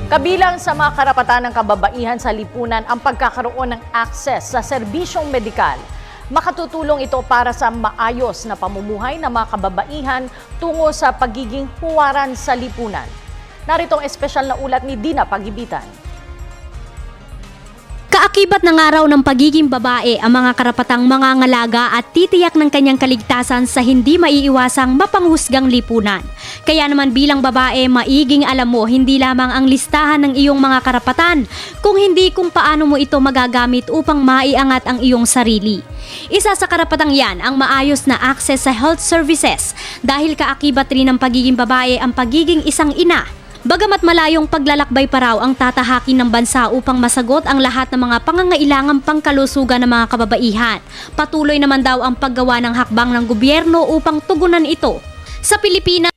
Kabilang sa mga karapatan ng kababaihan sa lipunan ang pagkakaroon ng access sa serbisyong medikal. Makatutulong ito para sa maayos na pamumuhay ng mga kababaihan tungo sa pagiging huwaran sa lipunan. Narito ang espesyal na ulat ni Dina Pagibitan. Kaakibat ng araw ng pagiging babae ang mga karapatang mangangalaga at titiyak ng kanyang kaligtasan sa hindi maiiwasang mapanghusgang lipunan. Kaya naman bilang babae, maiging alam mo hindi lamang ang listahan ng iyong mga karapatan, kung paano mo ito magagamit upang maiangat ang iyong sarili. Isa sa karapatang yan ang maayos na access sa health services dahil kaakibat rin ng pagiging babae ang pagiging isang ina. Bagamat malayong paglalakbay pa raw ang tatahakin ng bansa upang masagot ang lahat ng mga pangangailangang pangkalusugan ng mga kababaihan, patuloy naman daw ang paggawa ng hakbang ng gobyerno upang tugunan ito. Sa Pilipinas,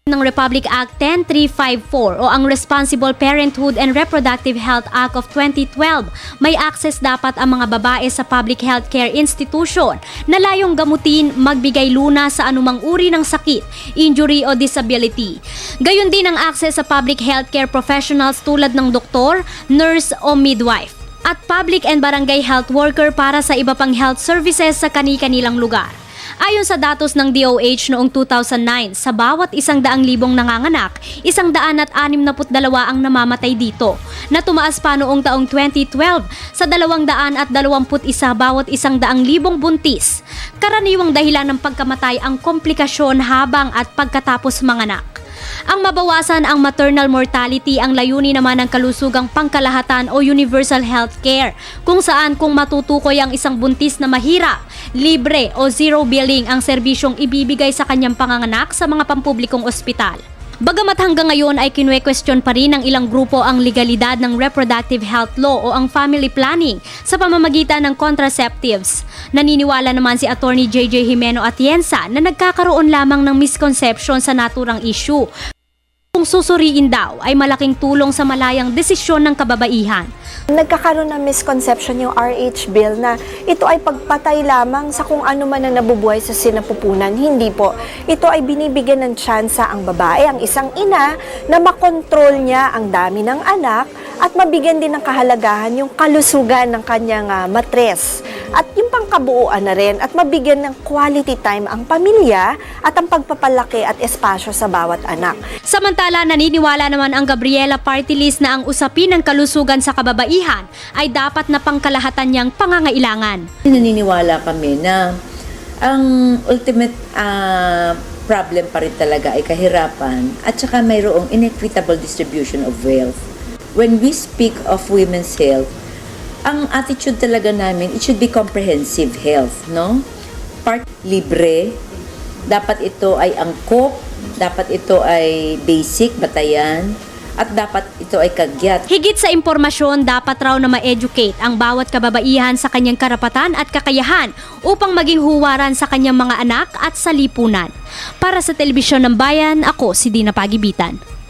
ng Republic Act 10354 o ang Responsible Parenthood and Reproductive Health Act of 2012, may access dapat ang mga babae sa public healthcare institution na layong gamutin, magbigay luna sa anumang uri ng sakit, injury o disability. Gayon din ang access sa public healthcare professionals tulad ng doktor, nurse o midwife at public and barangay health worker para sa iba pang health services sa kani-kanilang lugar. Ayon sa datos ng DOH noong 2009, sa bawat 100,000 nanganganak, 162 ang namamatay dito, na tumaas pa noong taong 2012 sa 221 bawat 100,000 buntis. Karaniwang dahilan ng pagkamatay ang komplikasyon habang at pagkatapos manganak. Ang mabawasan ang maternal mortality ang layunin naman ng kalusugang pangkalahatan o universal health care, kung saan kung matutukoy ang isang buntis na mahirap, libre o zero billing ang serbisyong ibibigay sa kanyang panganganak sa mga pampublikong ospital. Bagamat hanggang ngayon ay kinwe-question pa rin ng ilang grupo ang legalidad ng reproductive health law o ang family planning sa pamamagitan ng contraceptives. Naniniwala naman si Attorney JJ Jimeno Atienza na nagkakaroon lamang ng misconception sa naturang issue. Kung susuriin daw ay malaking tulong sa malayang desisyon ng kababaihan. Nagkakaroon ng misconception yung RH bill na ito ay pagpatay lamang sa kung ano man ang nabubuhay sa sinapupunan. Hindi po. Ito ay binibigyan ng tsansa ang babae, ang isang ina, na makontrol niya ang dami ng anak at mabigyan din ng kahalagahan yung kalusugan ng kanyang matres. At yung pangkabuuan na rin at mabigyan ng quality time ang pamilya at ang pagpapalaki at espasyo sa bawat anak. Samantala, naniniwala naman ang Gabriela Party List na ang usapin ng kalusugan sa kababaihan ay dapat na pangkalahatan niyang pangangailangan. Naniniwala kami na ang ultimate problem pa rin talaga ay kahirapan at saka mayroong inequitable distribution of wealth. When we speak of women's health, ang attitude talaga namin, it should be comprehensive health, no? Part libre, dapat ito ay angkop, dapat ito ay basic, batayan, at dapat ito ay kagyat. Higit sa impormasyon, dapat raw na ma-educate ang bawat kababaihan sa kanyang karapatan at kakayahan upang maging huwaran sa kanyang mga anak at sa lipunan. Para sa Telebisyon ng Bayan, ako si Dina Pagibitan.